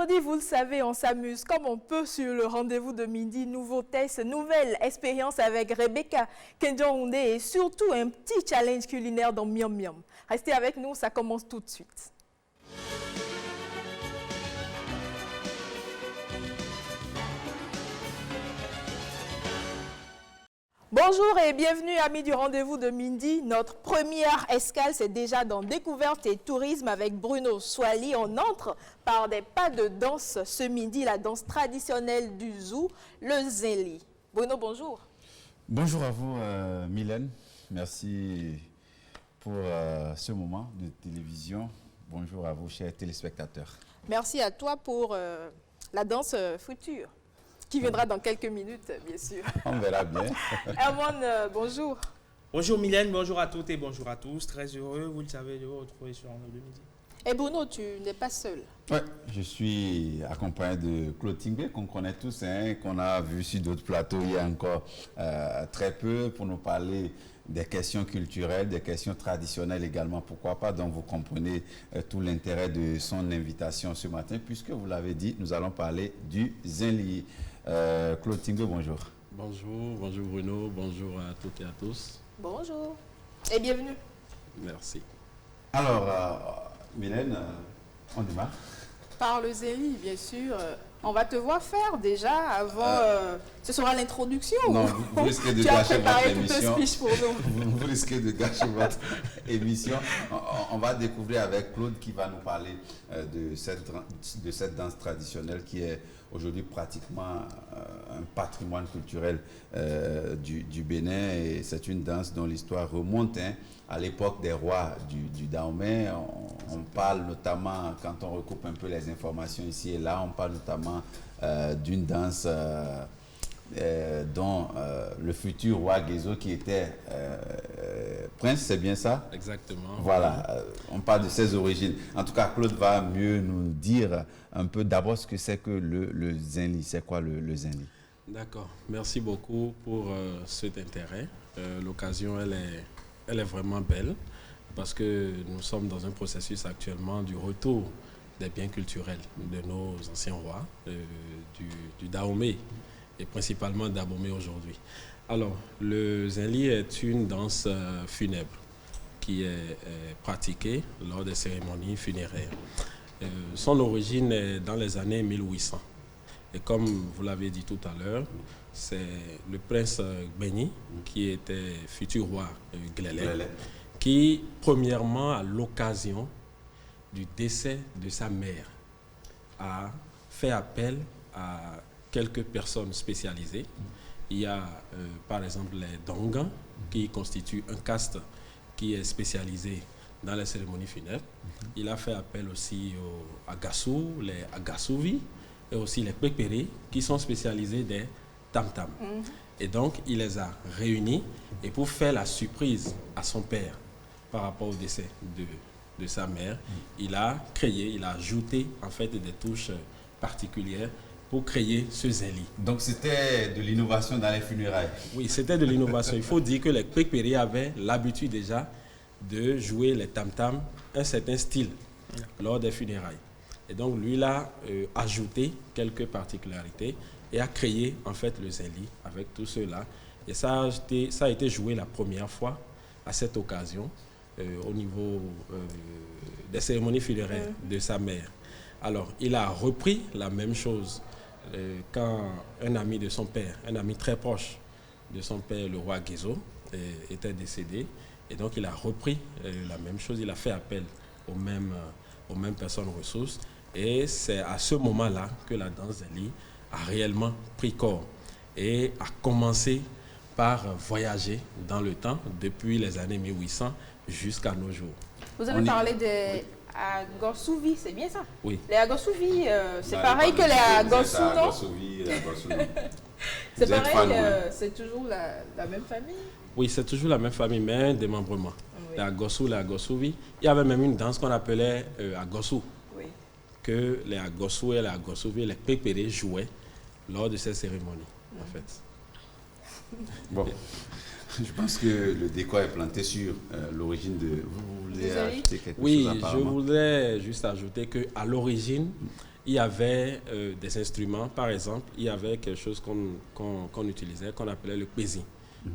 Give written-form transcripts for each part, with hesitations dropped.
mercredi, vous le savez, on s'amuse comme on peut sur le rendez-vous de midi. Nouveaux tests, nouvelle expérience avec Rebecca Kenjon et surtout un petit challenge culinaire dans Miam Miam. Restez avec nous, ça commence tout de suite. Bonjour et bienvenue amis du rendez-vous de midi. Notre première escale, c'est déjà dans Découverte et Tourisme avec Bruno Soali. On entre par des pas de danse ce midi, la danse traditionnelle du Zou, le Zeli. Bruno, bonjour. Bonjour à vous, Mylène. Merci pour ce moment de télévision. Bonjour à vous, chers téléspectateurs. Merci à toi pour la danse future, qui viendra dans quelques minutes, bien sûr. On verra bien. Herman, bonjour. Bonjour Mylène, bonjour à toutes et bonjour à tous. Très heureux, vous le savez, de vous retrouver sur le midi. Et Bruno, tu n'es pas seul. Oui, je suis accompagné de Claude Tingbe, qu'on connaît tous, hein, qu'on a vu sur d'autres plateaux il y a encore très peu, pour nous parler des questions culturelles, des questions traditionnelles également, pourquoi pas. Donc vous comprenez tout l'intérêt de son invitation ce matin, puisque vous l'avez dit, nous allons parler du Zinli. Claude Tingbe, bonjour. Bonjour Bruno, bonjour à toutes et à tous. Bonjour et bienvenue. Merci. Alors, Mylène, on démarre. Par le Zéli, bien sûr. On va te voir faire déjà avant. Ce sera l'introduction. Non, vous risquez de gâcher votre émission. Vous risquez de gâcher votre émission. On va découvrir avec Claude qui va nous parler de cette danse traditionnelle qui est aujourd'hui pratiquement un patrimoine culturel du Bénin. Et c'est une danse dont l'histoire remonte à l'époque des rois du Dahomey. On parle notamment, quand on recoupe un peu les informations ici et là, on parle notamment d'une danse dont le futur roi Gezo qui était prince, c'est bien ça? Exactement. Voilà, on parle de ses origines. En tout cas, Claude va mieux nous dire un peu d'abord ce que c'est que le Zinli. C'est quoi le Zinli? D'accord, merci beaucoup pour cet intérêt. L'occasion, elle est vraiment belle parce que nous sommes dans un processus actuellement du retour des biens culturels de nos anciens rois, du Dahomey et principalement d'Abomey aujourd'hui. Alors, le Zinli est une danse funèbre qui est pratiquée lors des cérémonies funéraires. Son origine est dans les années 1800. Et comme vous l'avez dit tout à l'heure, c'est le prince Gbeni, qui était futur roi Glélé, qui, premièrement, à l'occasion du décès de sa mère, a fait appel à quelques personnes spécialisées. Il y a par exemple les Dongan, qui constituent un caste qui est spécialisé dans les cérémonies funèbres. Il a fait appel aussi aux Agassou, les Agassouvi, et aussi les Pépéré, qui sont spécialisés des tam-tam. Et donc, il les a réunis, et pour faire la surprise à son père par rapport au décès de sa mère, il a ajouté en fait des touches particulières pour créer ce Zinli. Donc c'était de l'innovation dans les funérailles. Oui, c'était de l'innovation. Il faut dire que les Pépéré avaient l'habitude déjà de jouer les tam-tam, un certain style, lors des funérailles. Et donc lui, il a ajouté quelques particularités et a créé en fait le Zinli avec tout cela. Et ça a été joué la première fois à cette occasion au niveau des cérémonies funéraires de sa mère. Alors, il a repris la même chose quand un ami de son père, un ami très proche de son père, le roi Gezo, était décédé. Et donc, il a repris la même chose. Il a fait appel aux mêmes personnes ressources. Et c'est à ce moment-là que la danse Zinli a réellement pris corps et a commencé par voyager dans le temps depuis les années 1800 jusqu'à nos jours. Vous avez parlé des Agossouvi, c'est bien ça? Oui. Les Agossouvi, c'est pareil que les Agossou, non? C'est pareil, c'est toujours la même famille? Oui, c'est toujours la même famille, mais un démembrement. Oui. Les Agossou, les Agossouvi. Il y avait même une danse qu'on appelait Agossou. Oui. Que les Agossou et les Agossouvi, les Pépéré jouaient lors de ces cérémonies, en fait. Bon. Je pense que le décor est planté sur l'origine de... Vous voulez ajouter quelque chose apparemment? Oui, je voudrais juste ajouter qu'à l'origine, il y avait des instruments. Par exemple, il y avait quelque chose qu'on utilisait, qu'on appelait le pézi.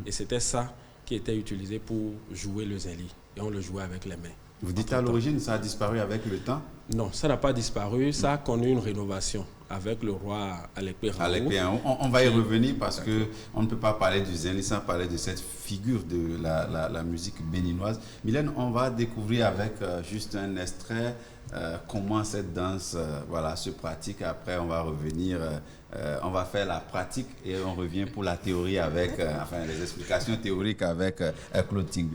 Et c'était ça qui était utilisé pour jouer le zéli. Et on le jouait avec les mains. Vous dites à l'origine, ça a disparu avec le temps? Non, ça n'a pas disparu. Ça a connu une rénovation avec le roi Alekpe Raoult. On va y revenir parce qu'on ne peut pas parler du zéli sans parler de cette figure de la musique béninoise. Mylène, on va découvrir avec juste un extrait comment cette danse se pratique. Après, on va revenir, on va faire la pratique et on revient pour la théorie avec, les explications théoriques avec Claude Tingbe.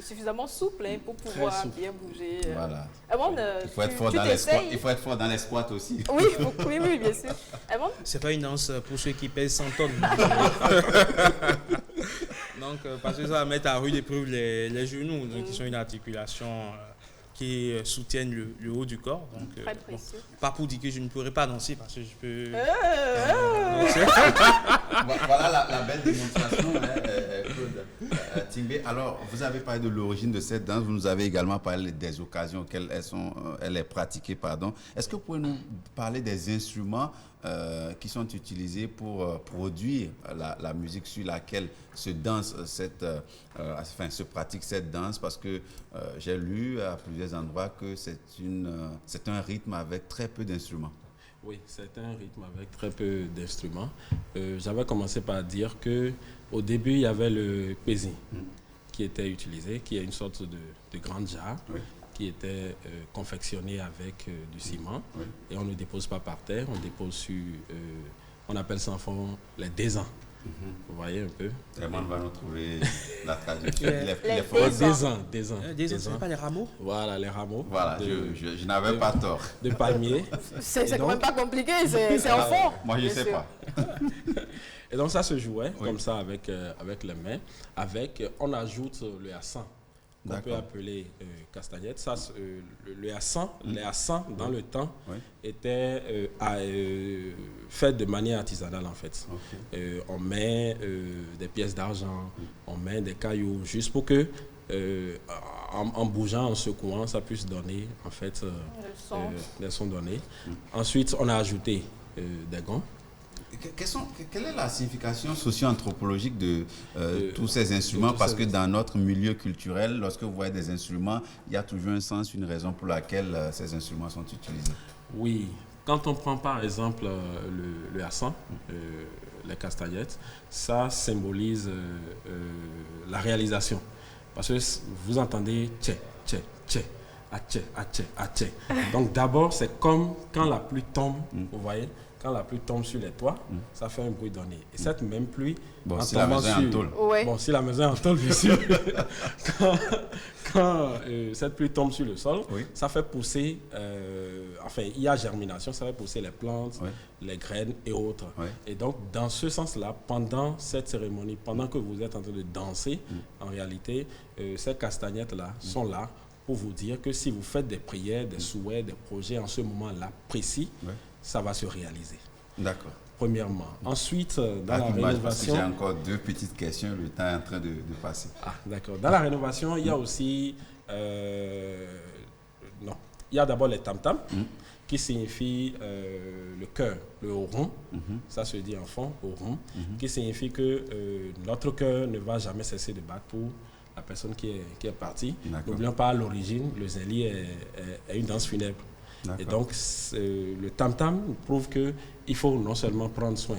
Suffisamment souple pour pouvoir bien bouger. Voilà. Il faut être fort dans les squats aussi. Oui, bien sûr. C'est pas une danse pour ceux qui pèsent 100 tonnes. Donc, parce que ça va mettre à rude épreuve les genoux, donc, qui sont une articulation qui soutiennent le haut du corps. Donc, très précieux. Pas pour dire que je ne pourrais pas danser, parce que je peux... Voilà la belle démonstration, Claude Tingbe. Alors, vous avez parlé de l'origine de cette danse, vous nous avez également parlé des occasions auxquelles elle est pratiquée. Est-ce que vous pouvez nous parler des instruments qui sont utilisés pour produire la musique sur laquelle se pratique cette danse? Parce que j'ai lu à plusieurs endroits que c'est un rythme avec très peu d'instruments. Oui, c'est un rythme avec très peu d'instruments. J'avais commencé par dire qu'au début, il y avait le pézi qui était utilisé, qui est une sorte de grande jarre qui était confectionnée avec du ciment. Et on ne dépose pas par terre, on dépose sur, on appelle ça en fond les désans. Vous voyez un peu. Vraiment, on va nous trouver la traduction. Désans. Ce n'est pas les rameaux? Voilà, les rameaux. Voilà, je n'avais pas tort. De palmier. C'est quand même pas compliqué, c'est en fond. Moi, je ne sais pas. Et donc, ça se jouait comme ça avec les mains. On ajoute le hassan, qu'on peut appeler castagnette. Ça, le hassan, dans le temps, était fait de manière artisanale, en fait. On met des pièces d'argent, on met des cailloux, juste pour que, en bougeant, en secouant, ça puisse donner, en fait, des sons donnés. Ensuite, on a ajouté des gants. Quelle est la signification socio-anthropologique de tous ces instruments? Parce que dans notre milieu culturel, lorsque vous voyez des instruments, il y a toujours un sens, une raison pour laquelle ces instruments sont utilisés. Oui. Quand on prend par exemple le hassan, les castagnettes, ça symbolise la réalisation. Parce que vous entendez tché, tché, tché, atché, atché, atché. Donc d'abord, c'est comme quand la pluie tombe, vous voyez? Quand la pluie tombe sur les toits, ça fait un bruit donné. Et cette même pluie, si la maison est en tôle. Si la maison est en tôle, bien sûr. quand cette pluie tombe sur le sol, ça fait pousser, il y a germination, ça fait pousser les plantes, les graines et autres. Et donc, dans ce sens-là, pendant cette cérémonie, pendant que vous êtes en train de danser, en réalité, ces castagnettes-là sont là pour vous dire que si vous faites des prières, des souhaits, des projets en ce moment-là précis, ça va se réaliser. D'accord. Premièrement. Ensuite, dans la rénovation... J'ai encore deux petites questions, le temps est en train de passer. Ah, d'accord. Dans la rénovation, il y a aussi... il y a d'abord les tam-tams, qui signifie le cœur, le rond. Ça se dit en fond, au rond, qui signifie que notre cœur ne va jamais cesser de battre pour la personne qui est partie. N'oublions pas, à l'origine, le zéli est une danse funèbre. Et donc, le tam-tam prouve qu'il faut non seulement prendre soin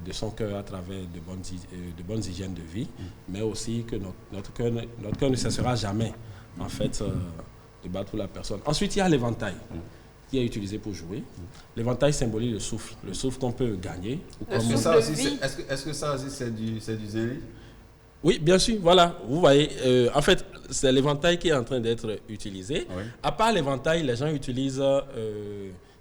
de son cœur à travers de bonnes hygiènes de vie, mais aussi que notre cœur ne cessera jamais, en fait, de battre pour la personne. Ensuite, il y a l'éventail qui est utilisé pour jouer. L'éventail symbolise le souffle qu'on peut gagner. Est-ce que ça aussi, c'est du zenli? Oui, bien sûr, voilà. Vous voyez, en fait, c'est l'éventail qui est en train d'être utilisé. Oui. À part l'éventail, les gens utilisent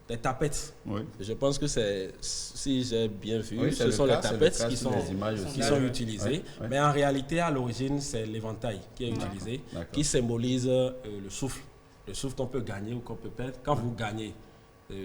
des tapettes. Oui. Je pense que c'est, si j'ai bien vu, ce sont les tapettes qui sont utilisées. Oui. Mais en réalité, à l'origine, c'est l'éventail qui est utilisé, qui symbolise le souffle. Le souffle qu'on peut gagner ou qu'on peut perdre. Quand vous gagnez,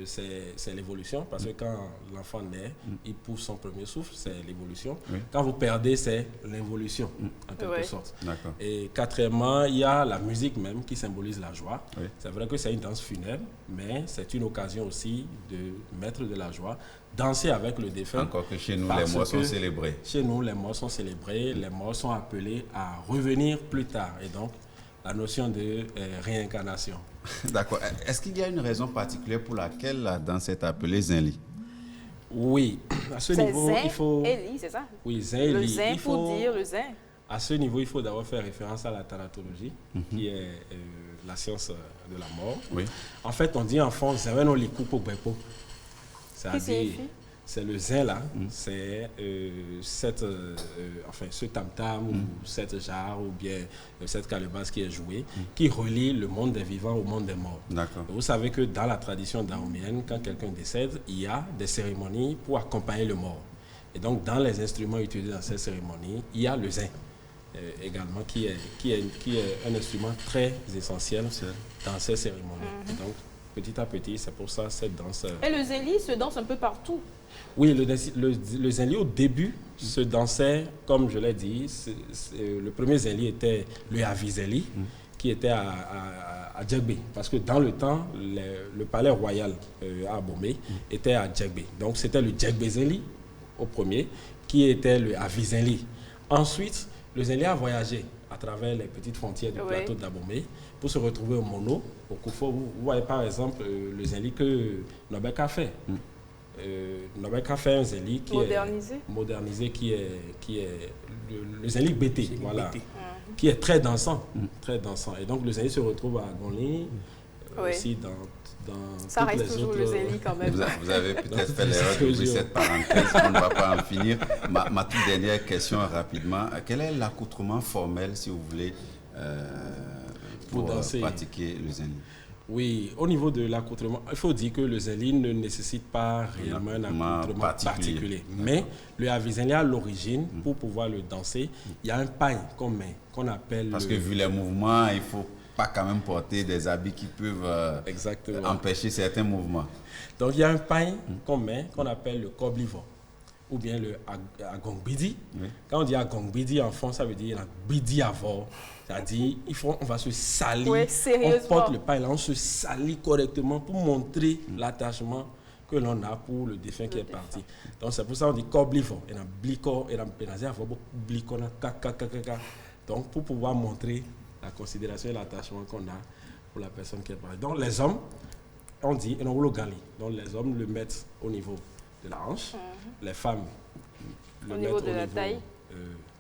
c'est l'évolution, parce que quand l'enfant naît, il pousse son premier souffle, c'est l'évolution. Oui. Quand vous perdez, c'est l'involution, en quelque sorte. Et quatrièmement, il y a la musique même qui symbolise la joie. Oui. C'est vrai que c'est une danse funèbre, mais c'est une occasion aussi de mettre de la joie, danser avec le défunt. Encore que chez nous, les morts sont célébrés. Chez nous, les morts sont célébrés, les morts sont appelés à revenir plus tard. Et donc, la notion de réincarnation. D'accord. Est-ce qu'il y a une raison particulière pour laquelle la danse est appelée zenli? Oui. À ce niveau, il faut... Eli, c'est ça? Oui, zenli. Le zen pour dire le zen. À ce niveau, il faut d'abord faire référence à la thanatologie, qui est la science de la mort. Oui. En fait, on dit en France, zéro liku pour bepo. C'est-à-dire... C'est le zen là, c'est ce tam-tam ou cette jarre ou bien cette calebasse qui est jouée, qui relie le monde des vivants au monde des morts. Vous savez que dans la tradition daomienne, quand quelqu'un décède, il y a des cérémonies pour accompagner le mort. Et donc dans les instruments utilisés dans ces cérémonies, il y a le zen également qui est un instrument très essentiel dans ces cérémonies. Et donc petit à petit, c'est pour ça cette danse... Et le zenli se danse un peu partout. Oui, le zenli au début se dansait, comme je l'ai dit, le premier zenli était le Avizeli, qui était à Djegbe. Parce que dans le temps, le palais royal à Abomey était à Djegbe. Donc c'était le Djegbe zenli au premier, qui était le Avizeli. Ensuite, le zenli a voyagé à travers les petites frontières du plateau d'Abomey pour se retrouver au Mono, au Koufo. Vous voyez par exemple le zenli que Nobek a fait. Nobek a fait un zenli qui est modernisé, qui est le zenli BT, voilà, qui est très dansant, très dansant. Et donc le zenli se retrouve à Gonli, aussi dans ça toutes reste les toujours autres... le zenli quand même. Vous avez peut-être fait l'erreur d'ouvrir cette parenthèse, on ne va pas en finir. Ma toute dernière question rapidement, quel est l'accoutrement formel, si vous voulez, pour pratiquer le zenli? Oui, au niveau de l'accoutrement, il faut dire que le zenli ne nécessite pas réellement un accoutrement particulier. Mais le avizenli à l'origine, pour pouvoir le danser, il y a un pagne qu'on met, qu'on appelle... Parce que vu les mouvements, il ne faut pas quand même porter des habits qui peuvent empêcher certains mouvements. Donc il y a un pagne qu'on met, qu'on appelle le koblivo, ou bien le agongbidi. Oui. Quand on dit agongbidi en fond, ça veut dire bidi avant. C'est-à-dire, on va se salir, on porte le pain là, on se salit correctement pour montrer l'attachement que l'on a pour le défunt qui est parti. Donc c'est pour ça qu'on dit koblivo, et donc pour pouvoir montrer la considération et l'attachement qu'on a pour la personne qui est partie. Donc les hommes, on dit, donc les hommes le mettent au niveau de la hanche, les femmes le mettent au niveau de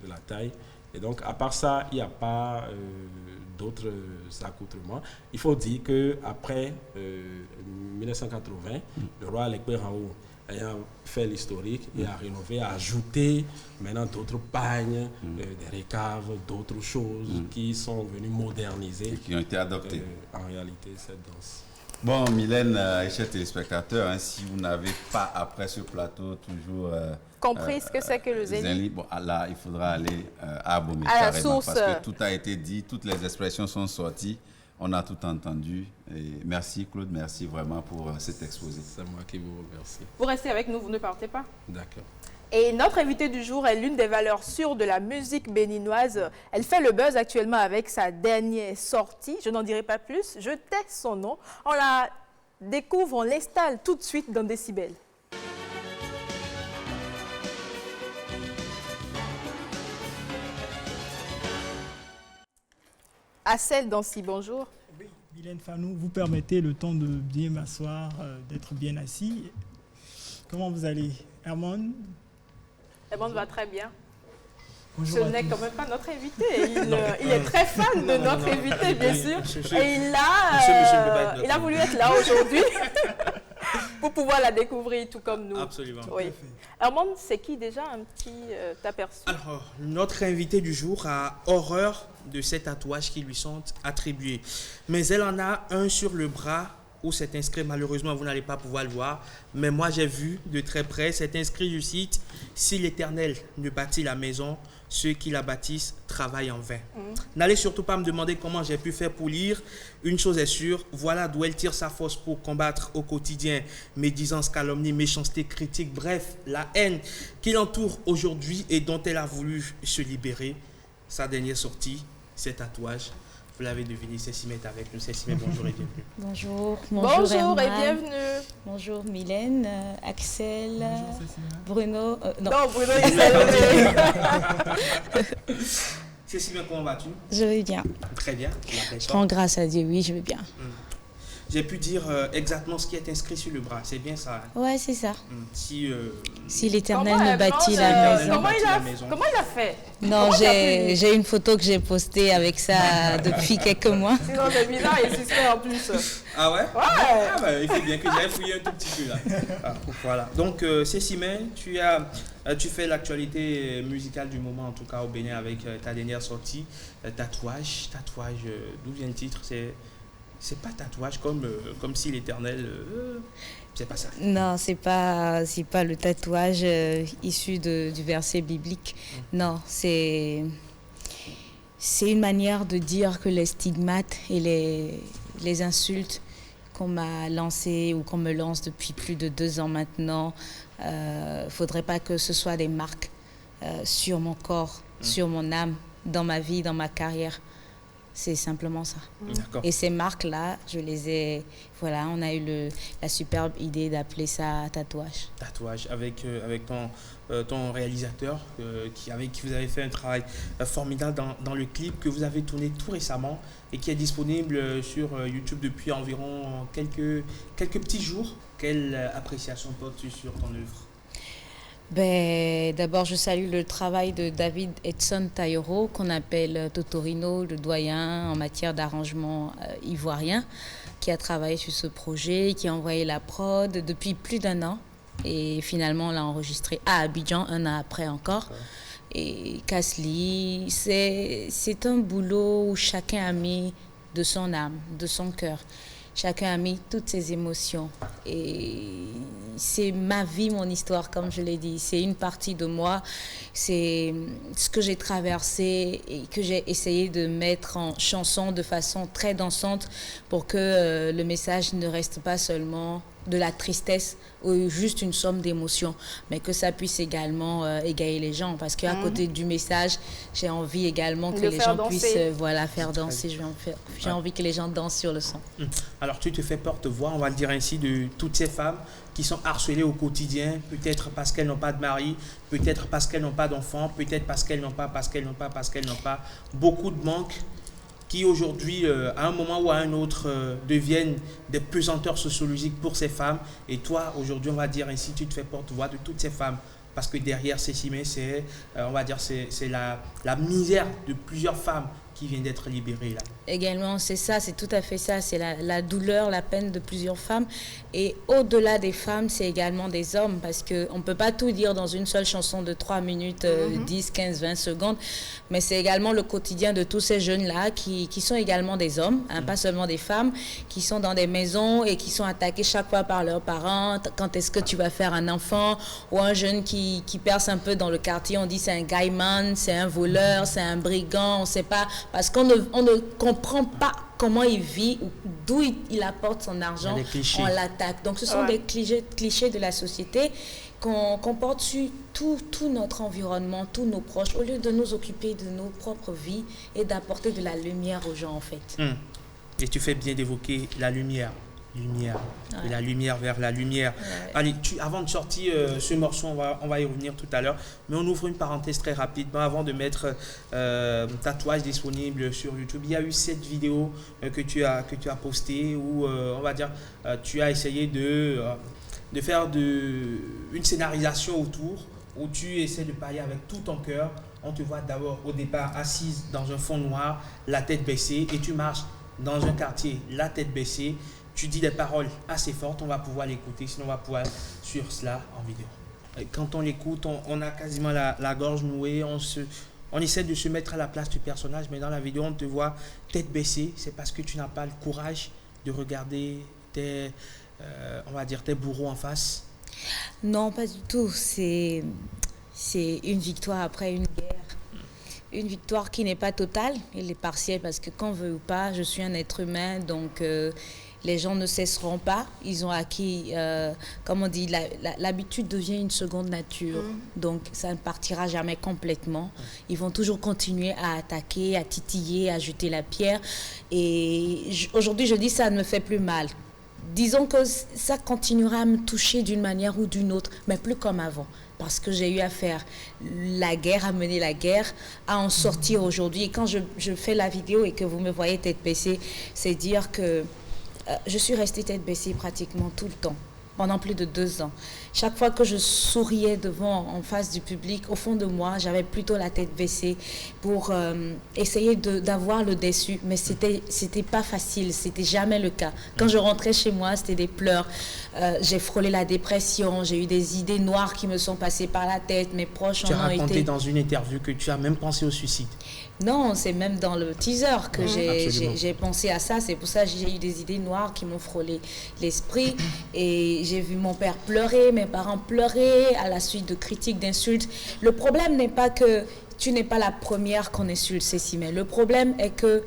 la taille. Et donc, à part ça, il n'y a pas d'autres accoutrements. Il faut dire qu'après 1980, le roi Alekpe Raoult ayant fait l'historique et a rénové, a ajouté maintenant d'autres pagnes, des récaves, d'autres choses qui sont venues moderniser. Et qui ont été adoptées. En réalité, cette danse. Bon, Mylène et chers téléspectateurs, si vous n'avez pas, après ce plateau, toujours... compris ce que c'est que le zenli. Bon, là, il faudra aller à Abomey, à la source. Parce que tout a été dit, toutes les expressions sont sorties, on a tout entendu. Et merci Claude, merci vraiment pour cet exposé. C'est moi qui vous remercie. Vous restez avec nous, vous ne partez pas. D'accord. Et notre invitée du jour est l'une des valeurs sûres de la musique béninoise. Elle fait le buzz actuellement avec sa dernière sortie. Je n'en dirai pas plus, je tais son nom. On la découvre, on l'installe tout de suite dans Décibel. Assel Dancy, bonjour. Oui, Mylène Fanou, vous permettez le temps de bien m'asseoir, d'être bien assis. Comment vous allez, Hermone? Edmond va très bien. Bonjour Ce à n'est tous. quand même pas notre invité. Il est très fan de notre invité, bien sûr. Et monsieur ne peut pas être notre il a voulu être là aujourd'hui pour pouvoir la découvrir tout comme nous. Absolument. Oui. Edmond, c'est qui déjà un petit aperçu? Alors, notre invité du jour a horreur de ces tatouages qui lui sont attribués. Mais elle en a un sur le bras où c'est inscrit, malheureusement vous n'allez pas pouvoir le voir, mais moi j'ai vu de très près, c'est inscrit, je cite, « Si l'Éternel ne bâtit la maison, ceux qui la bâtissent travaillent en vain. N'allez surtout pas me demander comment j'ai pu faire pour lire. Une chose est sûre, voilà d'où elle tire sa force pour combattre au quotidien médisance, calomnie, méchanceté, critique, bref, la haine qui l'entoure aujourd'hui et dont elle a voulu se libérer. Sa dernière sortie, ses tatouages. Vous l'avez deviné, Cécile est avec nous. Cécile, bonjour et bienvenue. Bonjour. Bonjour et Herman. bienvenue. Bonjour Mylène, Axel, Bonjour, Cécilia. Bruno. Non, Non, Bruno, il s'est levé. Cécile, comment vas-tu? je vais bien. Très bien. Je rends grâce à Dieu, oui, je vais bien. J'ai pu dire exactement ce qui est inscrit sur le bras. C'est bien ça. Hein? Ouais, c'est ça. Si, Si l'Éternel Comment me Edmond, bâtit la maison. Comment il a fait? Non, comment t'as pu j'ai une photo que j'ai postée avec ça depuis quelques mois. Sinon, c'est bizarre et suspect en plus. Ah ouais? Ouais. Ah bah, il faut bien que j'aille fouiller un tout petit peu là. Ah, voilà. Donc, Cécile, tu fais l'actualité musicale du moment, en tout cas au Bénin, avec ta dernière sortie. Tatouage, d'où vient le titre? C'est pas tatouage comme si l'Éternel... c'est pas ça. Non, c'est pas le tatouage issu du verset biblique. Non, c'est une manière de dire que les stigmates et les insultes qu'on m'a lancées ou qu'on me lance depuis plus de 2 ans maintenant, faudrait pas que ce soit des marques sur mon corps, sur mon âme, dans ma vie, dans ma carrière. C'est simplement ça. D'accord. Et ces marques-là, je les ai... Voilà, on a eu la superbe idée d'appeler ça tatouage. Tatouage avec ton réalisateur avec qui vous avez fait un travail formidable dans le clip que vous avez tourné tout récemment et qui est disponible sur YouTube depuis environ quelques petits jours. Quelle appréciation portes-tu sur ton œuvre? Ben, d'abord, je salue le travail de David Edson Tayoro, qu'on appelle Totorino, le doyen en matière d'arrangement ivoirien, qui a travaillé sur ce projet, qui a envoyé la prod depuis plus d'1 an. Et finalement, on l'a enregistré à Abidjan, 1 an après encore. Et Kasli, c'est un boulot où chacun a mis de son âme, de son cœur. Chacun a mis toutes ses émotions. Et c'est ma vie, mon histoire, comme je l'ai dit. C'est une partie de moi. C'est ce que j'ai traversé et que j'ai essayé de mettre en chanson de façon très dansante pour que le message ne reste pas seulement de la tristesse ou juste une somme d'émotions, mais que ça puisse également égayer les gens. Parce qu'à côté du message, j'ai envie également que les gens puissent faire danser. J'ai envie que les gens dansent sur le son. Alors, tu te fais porte-voix, on va le dire ainsi, de toutes ces femmes qui sont harcelées au quotidien, peut-être parce qu'elles n'ont pas de mari, peut-être parce qu'elles n'ont pas d'enfants, peut-être parce qu'elles n'ont pas beaucoup de manques, qui aujourd'hui, à un moment ou à un autre, deviennent des pesanteurs sociologiques pour ces femmes. Et toi, aujourd'hui, on va dire ainsi, tu te fais porte-voix de toutes ces femmes. Parce que derrière ces cimets, c'est la misère de plusieurs femmes qui viennent d'être libérées là. Également, c'est ça, c'est tout à fait ça. C'est la douleur, la peine de plusieurs femmes. Et au-delà des femmes, c'est également des hommes. Parce qu'on ne peut pas tout dire dans une seule chanson de 3 minutes, 10, 15, 20 secondes. Mais c'est également le quotidien de tous ces jeunes-là qui sont également des hommes, hein, pas seulement des femmes, qui sont dans des maisons et qui sont attaqués chaque fois par leurs parents. Quand est-ce que tu vas faire un enfant? Ou un jeune qui perce un peu dans le quartier, on dit c'est un guyman, c'est un voleur, c'est un brigand, on ne sait pas. Parce qu'on ne comprend pas comment il vit ou d'où il apporte son argent, on l'attaque. Donc ce sont des clichés de la société qu'on porte sur tout notre environnement, tous nos proches, au lieu de nous occuper de nos propres vies et d'apporter de la lumière aux gens en fait. Et tu fais bien d'évoquer la lumière. De la lumière vers la lumière. Ouais. Allez, avant de sortir ce morceau, on va y revenir tout à l'heure, mais on ouvre une parenthèse très rapidement avant de mettre tatouage disponible sur YouTube. Il y a eu cette vidéo que tu as postée où, on va dire, tu as essayé de faire une scénarisation autour où tu essaies de parler avec tout ton cœur. On te voit d'abord au départ assise dans un fond noir, la tête baissée, et tu marches dans un quartier, la tête baissée. Tu dis des paroles assez fortes, on va pouvoir l'écouter, sinon on va pouvoir suivre cela en vidéo. Et quand on l'écoute, on a quasiment la gorge nouée, on essaie de se mettre à la place du personnage, mais dans la vidéo, on te voit tête baissée. C'est parce que tu n'as pas le courage de regarder tes bourreaux en face? Non, pas du tout. C'est une victoire après une guerre. Une victoire qui n'est pas totale, elle est partielle, parce que qu'on veut ou pas, je suis un être humain, donc les gens ne cesseront pas. Ils ont acquis, comme on dit, l'habitude devient une seconde nature. Donc ça ne partira jamais complètement. Ils vont toujours continuer à attaquer, à titiller, à jeter la pierre. Et aujourd'hui, je dis ça ne me fait plus mal. Disons que ça continuera à me toucher d'une manière ou d'une autre, mais plus comme avant. Parce que j'ai eu à faire la guerre, à mener la guerre, à en sortir aujourd'hui. Et quand je fais la vidéo et que vous me voyez tête baissée, c'est dire que je suis restée tête baissée pratiquement tout le temps, pendant plus de 2 ans. Chaque fois que je souriais en face du public, au fond de moi, j'avais plutôt la tête baissée pour essayer d'avoir le déçu. Mais c'était pas facile, c'était jamais le cas. Quand je rentrais chez moi, c'était des pleurs. J'ai frôlé la dépression, j'ai eu des idées noires qui me sont passées par la tête. Mes proches en ont été... Tu as raconté dans une interview que tu as même pensé au suicide. Non, c'est même dans le teaser que j'ai pensé à ça. C'est pour ça que j'ai eu des idées noires qui m'ont frôlé l'esprit. Et j'ai vu mon père pleurer, mes parents pleurer à la suite de critiques, d'insultes. Le problème n'est pas que tu n'es pas la première qu'on insulte, Cécile, mais le problème est que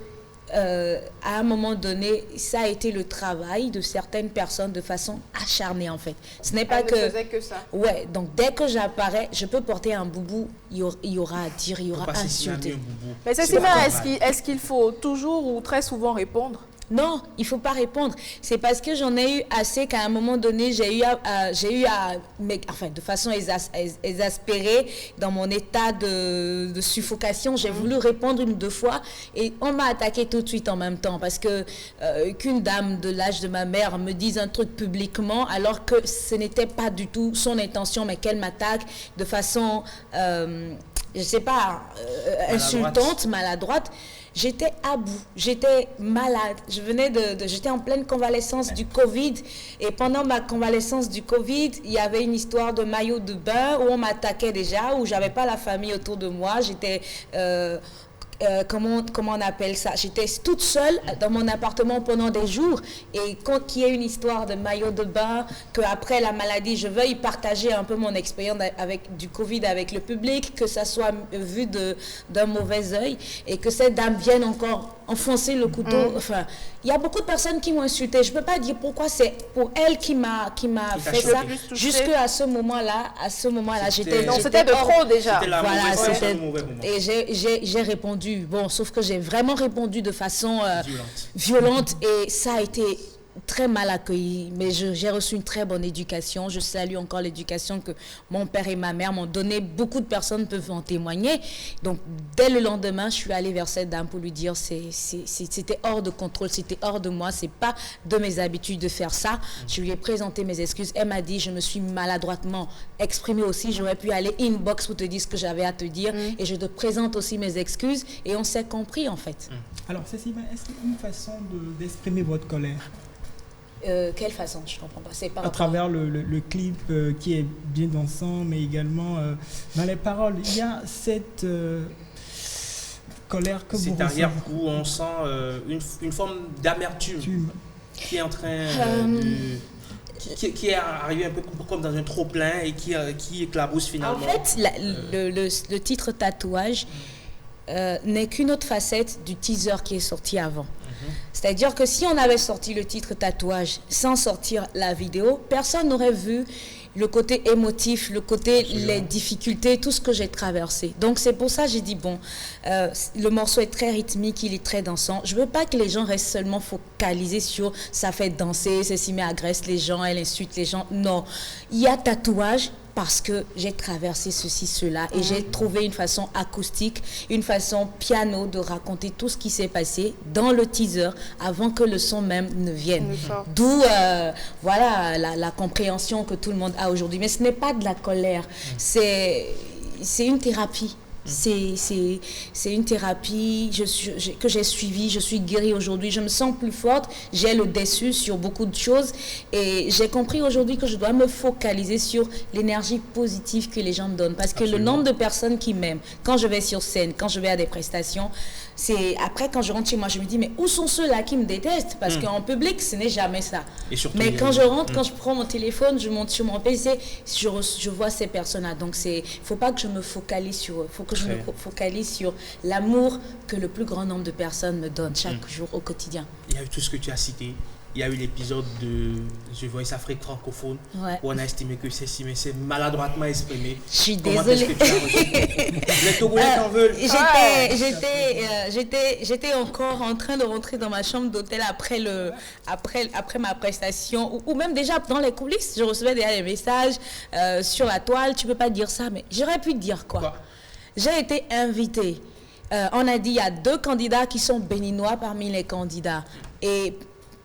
à un moment donné, ça a été le travail de certaines personnes de façon acharnée, en fait. Ce n'est pas ne faisait que ça. Ouais, donc dès que j'apparais, je peux porter un boubou, il y aura à dire, il y aura à insulter. Mais Cécile, est-ce qu'il faut toujours ou très souvent répondre? Non, il ne faut pas répondre. C'est parce que j'en ai eu assez qu'à un moment donné, j'ai eu à de façon exaspérée, dans mon état de suffocation, j'ai voulu répondre 1 ou 2 fois et on m'a attaqué tout de suite en même temps parce que qu'une dame de l'âge de ma mère me dise un truc publiquement alors que ce n'était pas du tout son intention, mais qu'elle m'attaque de façon, je ne sais pas, insultante, maladroite. J'étais à bout, j'étais malade, j'étais en pleine convalescence du Covid et pendant ma convalescence du Covid, il y avait une histoire de maillot de bain où on m'attaquait déjà, où j'avais pas la famille autour de moi, j'étais... comment on appelle ça? J'étais toute seule dans mon appartement pendant des jours et quand il y a une histoire de maillot de bain, qu'après la maladie, je veuille partager un peu mon expérience du Covid avec le public, que ça soit vu d'un mauvais œil et que cette dame vienne encore enfoncer le couteau. Enfin, il y a beaucoup de personnes qui m'ont insulté. Je ne peux pas dire pourquoi c'est pour elle qui m'a fait ça. Jusqu'à ce moment-là, j'étais... Non, c'était de trop déjà. Voilà, c'était... Et j'ai répondu. Bon, sauf que j'ai vraiment répondu de façon violente et ça a été très mal accueilli, mais j'ai reçu une très bonne éducation. Je salue encore l'éducation que mon père et ma mère m'ont donnée. Beaucoup de personnes peuvent en témoigner. Donc, dès le lendemain, je suis allée vers cette dame pour lui dire c'était hors de contrôle, c'était hors de moi, c'est pas de mes habitudes de faire ça. Je lui ai présenté mes excuses. Elle m'a dit, je me suis maladroitement exprimée aussi. J'aurais pu aller inbox pour te dire ce que j'avais à te dire et je te présente aussi mes excuses et on s'est compris en fait. Alors, Cécile, est-ce qu'il y a une façon d'exprimer votre colère? Quelle façon? Je ne comprends pas. C'est par à travers le clip qui est bien dansant, mais également dans les paroles. Il y a cette colère que vous ressentez. C'est arrière-goût, on sent une forme d'amertume qui est en train qui est arrivé un peu comme dans un trop-plein et qui éclabousse finalement. En fait, le titre Tatouage n'est qu'une autre facette du teaser qui est sorti avant. C'est-à-dire que si on avait sorti le titre Tatouage sans sortir la vidéo, personne n'aurait vu le côté émotif, le côté, les difficultés, tout ce que j'ai traversé. Donc c'est pour ça que j'ai dit, bon, le morceau est très rythmique, il est très dansant. Je veux pas que les gens restent seulement focalisés sur ça fait danser, Cécile agresse les gens, elle insulte les gens. Non, il y a tatouage parce que j'ai traversé ceci, cela, et j'ai trouvé une façon acoustique, une façon piano de raconter tout ce qui s'est passé dans le teaser avant que le son même ne vienne. D'où voilà la compréhension que tout le monde a aujourd'hui. Mais ce n'est pas de la colère, c'est une thérapie. C'est une thérapie que j'ai suivie, je suis guérie aujourd'hui, je me sens plus forte, j'ai le dessus sur beaucoup de choses et j'ai compris aujourd'hui que je dois me focaliser sur l'énergie positive que les gens me donnent parce que le nombre de personnes qui m'aiment, quand je vais sur scène, quand je vais à des prestations, c'est après quand je rentre chez moi, je me dis mais où sont ceux-là qui me détestent parce qu'en public ce n'est jamais ça. Mais quand je rentre, quand je prends mon téléphone, je monte sur mon PC, je vois ces personnes-là. Donc faut pas que je me focalise sur eux, faut que je me focalise sur l'amour que le plus grand nombre de personnes me donnent chaque jour au quotidien. Il y a eu tout ce que tu as cité. Il y a eu l'épisode de The Voice Afrique francophone où on a estimé que c'est maladroitement exprimé. Je suis désolée. Les Togolais t'en veulent. J'étais encore en train de rentrer dans ma chambre d'hôtel après ma prestation ou même déjà dans les coulisses. Je recevais déjà des messages sur la toile. Tu peux pas dire ça, mais j'aurais pu dire quoi? J'ai été invitée. On a dit il y a 2 candidats qui sont béninois parmi les candidats. Et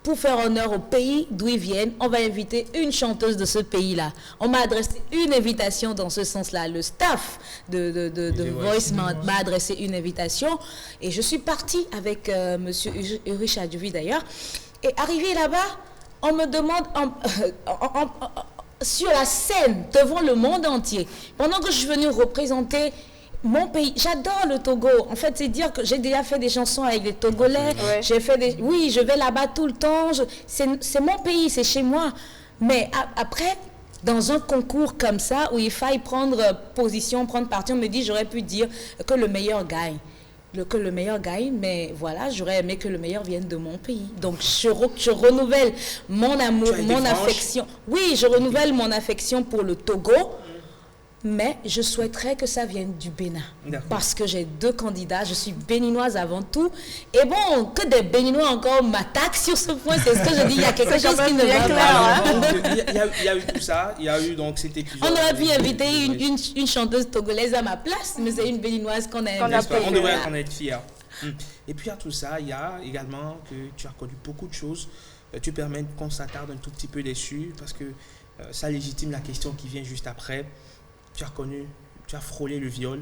pour faire honneur au pays d'où ils viennent, on va inviter une chanteuse de ce pays-là. On m'a adressé une invitation dans ce sens-là. Le staff de Voice m'a adressé une invitation. Et je suis partie avec M. Ulrich Adjovi d'ailleurs. Et arrivé là-bas, on me demande... sur la scène, devant le monde entier, pendant que je suis venue représenter mon pays. J'adore le Togo. En fait, c'est dire que j'ai déjà fait des chansons avec les Togolais. J'ai fait oui, je vais là-bas tout le temps. C'est mon pays, c'est chez moi. Mais après, dans un concours comme ça, où il faille prendre position, prendre parti, on me dit, j'aurais pu dire que le meilleur gagne. Que le meilleur gagne, mais voilà, j'aurais aimé que le meilleur vienne de mon pays. Donc, je renouvelle mon amour, mon affection. Oui, je renouvelle mon affection pour le Togo, mais je souhaiterais que ça vienne du Bénin. Parce que j'ai 2 candidats, je suis béninoise avant tout. Et bon, que des Béninois encore m'attaquent sur ce point, c'est ce que je dis, il y a quelque chose qui ne va pas. Il y a eu tout ça, il y a eu donc cet épisode. On aurait pu inviter une chanteuse togolaise à ma place, mais c'est une béninoise qu'on a invitée. On devrait en être fiers. Et puis à tout ça, il y a également que tu as connu beaucoup de choses. Tu permets qu'on s'attarde un tout petit peu dessus, parce que ça légitime la question qui vient juste après. Tu as frôlé le viol,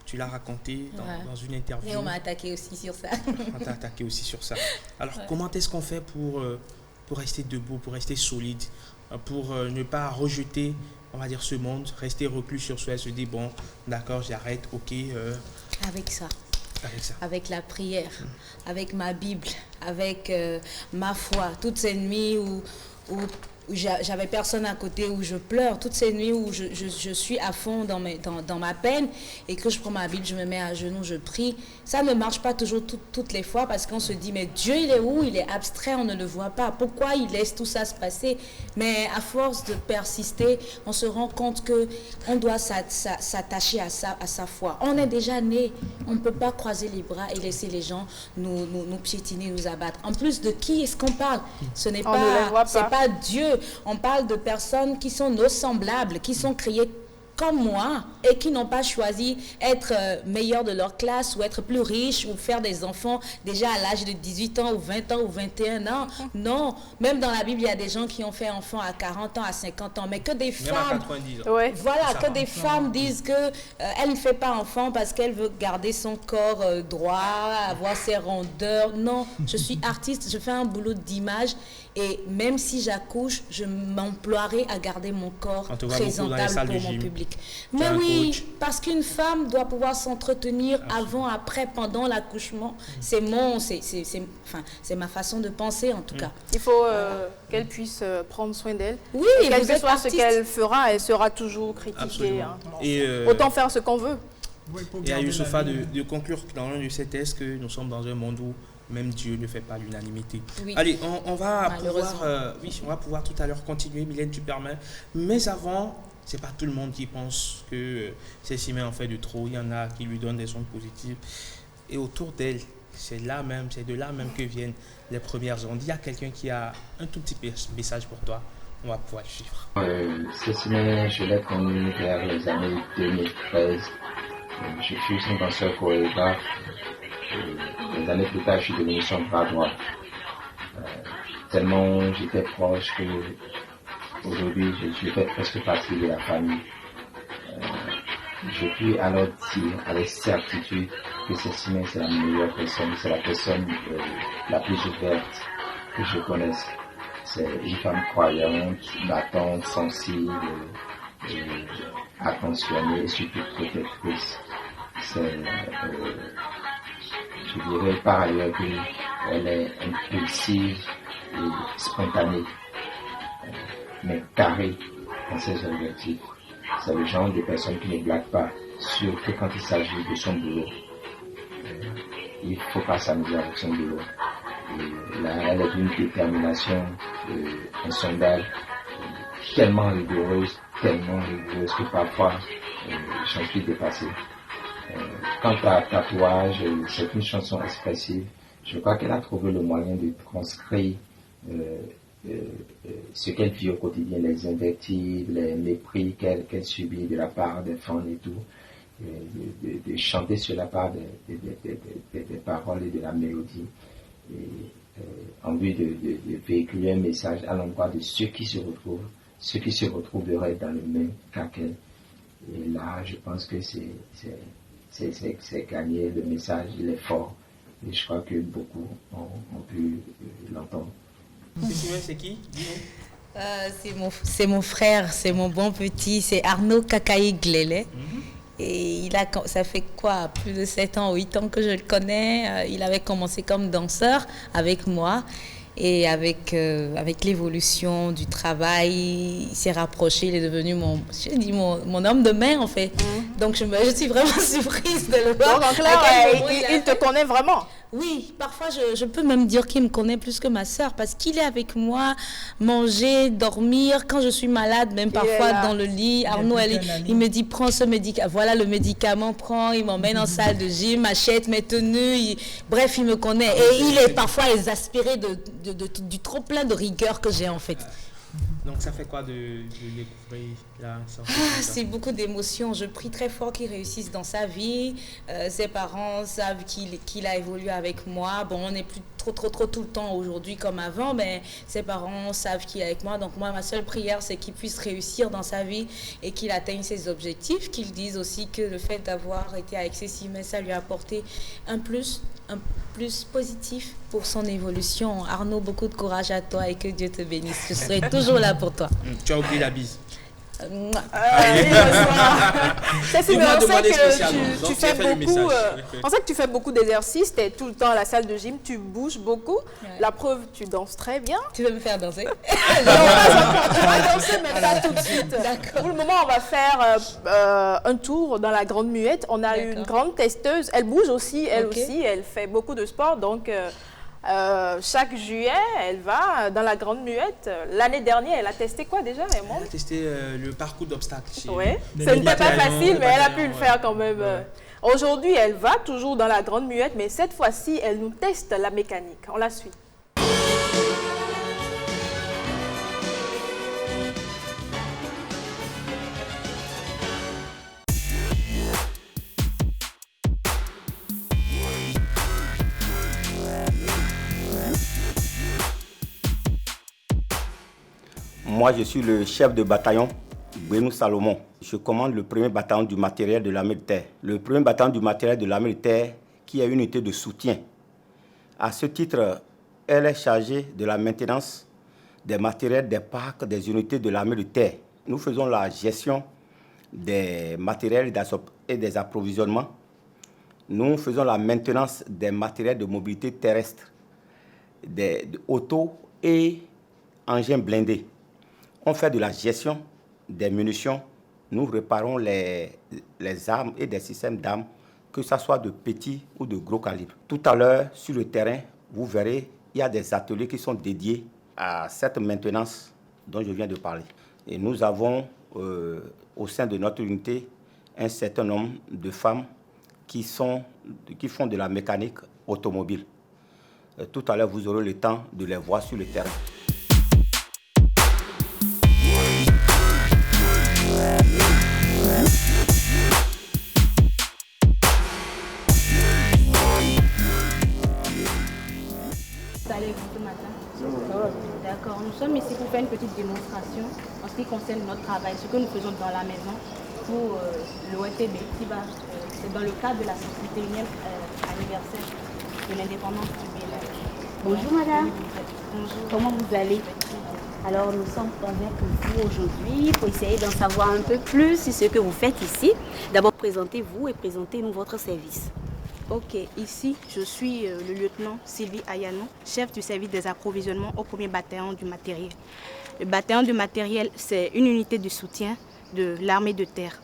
tu l'as raconté dans une interview. Et on m'a attaqué aussi sur ça. On t'a attaqué aussi sur ça. Alors, comment est-ce qu'on fait pour rester debout, pour rester solide, pour ne pas rejeter, on va dire, ce monde, rester reclus sur soi et se dire, bon, d'accord, j'arrête, ok. Avec ça. Avec la prière, avec ma Bible, avec ma foi. Toutes ces nuits où j'avais personne à côté, où je pleure, toutes ces nuits où je suis à fond dans ma peine et que je prends ma Bible, je me mets à genoux, je prie. Ça ne marche pas toujours toutes les fois parce qu'on se dit, mais Dieu, il est où? Il est abstrait, on ne le voit pas. Pourquoi il laisse tout ça se passer? Mais à force de persister, on se rend compte qu'on doit s'attacher à sa foi. On est déjà né, on ne peut pas croiser les bras et laisser les gens nous piétiner, nous abattre. En plus, de qui est-ce qu'on parle? Ce n'est pas Dieu. On parle de personnes qui sont nos semblables, qui sont créées comme moi et qui n'ont pas choisi être meilleurs de leur classe ou être plus riches ou faire des enfants déjà à l'âge de 18 ans ou 20 ans ou 21 ans. Non, même dans la Bible, il y a des gens qui ont fait enfant à 40 ans, à 50 ans, mais que des femmes, femmes disent que elle ne fait pas enfant parce qu'elle veut garder son corps droit, avoir ses rondeurs. Non, je suis artiste, je fais un boulot d'image et même si j'accouche, je m'emploierai à garder mon corps présentable pour mon public. Mais oui, parce qu'une femme doit pouvoir s'entretenir avant, après, pendant l'accouchement. C'est ma façon de penser en tout cas. Il faut qu'elle puisse prendre soin d'elle. Oui, et quel que soit ce qu'elle fera, elle sera toujours critiquée. Hein. Et autant faire ce qu'on veut. Et à Youssoupha de conclure dans l'un de ces tests que nous sommes dans un monde où même Dieu ne fait pas l'unanimité. Oui. Allez, on va pouvoir tout à l'heure continuer, Mylène, tu permets. Mais avant, c'est pas tout le monde qui pense que Cécimé en fait de trop. Il y en a qui lui donnent des ondes positives. Et autour d'elle, c'est de là même que viennent les premières ondes. Il y a quelqu'un qui a un tout petit message pour toi. on va pouvoir suivre. Cécimé, je l'ai connu vers les années 2013. Je suis son danseur chorégraphe. Les années plus tard, je suis devenu son bras droit. Tellement j'étais proche que aujourd'hui, je fais presque partie de la famille. Je puis alors dire avec certitude que Cécimé, c'est la meilleure personne, c'est la personne la plus ouverte que je connaisse. C'est une femme croyante, battante, sensible, attentionnée et surtout protectrice. Je dirais par ailleurs qu'elle est impulsive et spontanée, mais carrée dans ses objectifs. C'est le genre de personne qui ne blague pas, surtout quand il s'agit de son boulot. Il ne faut pas s'amuser avec son boulot. Et là, elle est d'une détermination insondable, tellement rigoureuse que parfois j'en suis dépassé. Quant à Tatouage, c'est une chanson expressive. Je crois qu'elle a trouvé le moyen de transcrire ce qu'elle vit au quotidien, les invectives, les mépris qu'elle subit de la part des fans et tout, de chanter sur la part des paroles et de la mélodie, en vue de véhiculer un message à l'endroit de ceux qui se retrouveraient dans le même cas qu'elle. Et là, je pense que c'est gagné, le message, il est fort, et je crois que beaucoup ont pu l'entendre. C'est qui? C'est mon frère, c'est mon bon petit, c'est Arnaud Kakaï Glélé. Et ça fait quoi, plus de 7 ans, 8 ans que je le connais. Il avait commencé comme danseur avec moi. Et avec l'évolution du travail, il s'est rapproché, il est devenu mon homme de main en fait. Donc je suis vraiment surprise de le voir. Donc là, il te connaît vraiment? Oui, parfois je peux même dire qu'il me connaît plus que ma sœur parce qu'il est avec moi, manger, dormir. Quand je suis malade, même parfois dans le lit, Arnaud, il me dit prends ce médicament, voilà le médicament, prends, il m'emmène en salle de gym, m'achète mes tenues, bref, il me connaît. Et il est parfois exaspéré du trop plein de rigueur que j'ai en fait. Donc ça fait quoi de découvrir là? C'est beaucoup d'émotions. Je prie très fort qu'il réussisse dans sa vie. Ses parents savent qu'il a évolué avec moi. Bon, on n'est plus trop tout le temps aujourd'hui comme avant, mais ses parents savent qu'il est avec moi. Donc moi, ma seule prière, c'est qu'il puisse réussir dans sa vie et qu'il atteigne ses objectifs. Qu'il dise aussi que le fait d'avoir été avec Cécimé, ça lui a apporté un plus positif pour son évolution. Arnaud, beaucoup de courage à toi et que Dieu te bénisse. Je serai toujours là pour toi. Tu as oublié la bise. Ça, c'est on sait que tu fais beaucoup. On sait que tu fais beaucoup d'exercices. Tu es tout le temps à la salle de gym. Tu bouges beaucoup. Ouais. La preuve, tu danses très bien. Tu veux me faire danser? Non, pas encore. Tu vas danser, mais pas tout de suite. Pour le moment, on va faire un tour dans la Grande Muette. On a une grande testeuse. Elle bouge aussi, aussi. Elle fait beaucoup de sport. Donc, chaque juillet, elle va dans la Grande Muette. L'année dernière, elle a testé quoi déjà? Elle a testé le parcours d'obstacles. Oui, ce n'était pas facile, mais elle a pu le faire quand même. Ouais. Aujourd'hui, elle va toujours dans la Grande Muette, mais cette fois-ci, elle nous teste la mécanique. On la suit. Moi, je suis le chef de bataillon, Bouenou Salomon. Je commande le premier bataillon du matériel de l'armée de terre. Le premier bataillon du matériel de l'armée de terre qui est une unité de soutien. À ce titre, elle est chargée de la maintenance des matériels des parcs des unités de l'armée de terre. Nous faisons la gestion des matériels et des approvisionnements. Nous faisons la maintenance des matériels de mobilité terrestre, des autos et engins blindés. On fait de la gestion des munitions. Nous réparons les armes et des systèmes d'armes, que ce soit de petits ou de gros calibre. Tout à l'heure, sur le terrain, vous verrez, il y a des ateliers qui sont dédiés à cette maintenance dont je viens de parler. Et nous avons au sein de notre unité un certain nombre de femmes qui font de la mécanique automobile. Tout à l'heure, vous aurez le temps de les voir sur le terrain. sommes ici pour faire une petite démonstration en ce qui concerne notre travail, ce que nous faisons dans la maison pour l'ONTB qui va, c'est dans le cadre de la 61e anniversaire de l'indépendance du Bénin. Bonjour madame. Bonjour. Comment vous allez? Alors nous sommes avec vous aujourd'hui pour essayer d'en savoir un peu plus sur ce que vous faites ici. D'abord présentez-vous et présentez-nous votre service. Ok, ici je suis le lieutenant Sylvie Ayano, chef du service des approvisionnements au 1er bataillon du matériel. Le bataillon du matériel, c'est une unité de soutien de l'armée de terre.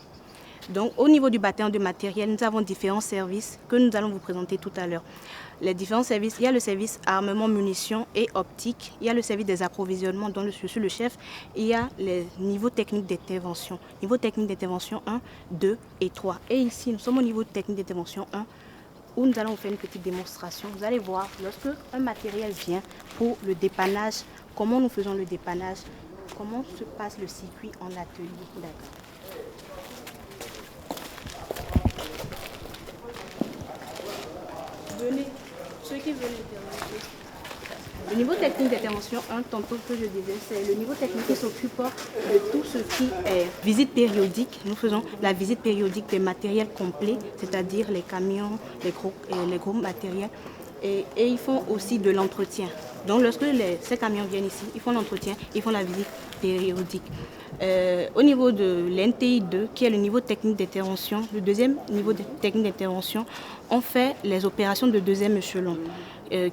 Donc au niveau du bataillon de matériel, nous avons différents services que nous allons vous présenter tout à l'heure. Les différents services, il y a le service armement, munitions et optique, il y a le service des approvisionnements dont je suis le chef, et il y a les niveaux techniques d'intervention. Niveau technique d'intervention 1, 2 et 3. Et ici, nous sommes au niveau technique d'intervention 1, où nous allons vous faire une petite démonstration. Vous allez voir, lorsque un matériel vient pour le dépannage, comment nous faisons le dépannage, comment se passe le circuit en atelier. D'accord. Venez, ceux qui veulent intervenir. Le niveau technique d'intervention 1, tantôt que je disais, c'est le niveau technique qui s'occupe de tout ce qui est visite périodique. Nous faisons la visite périodique des matériels complets, c'est-à-dire les camions, les gros matériels. Et ils font aussi de l'entretien. Donc lorsque ces camions viennent ici, ils font l'entretien, ils font la visite périodique. Au niveau de l'NTI 2, qui est le niveau technique d'intervention, le deuxième niveau de technique d'intervention, on fait les opérations de deuxième échelon,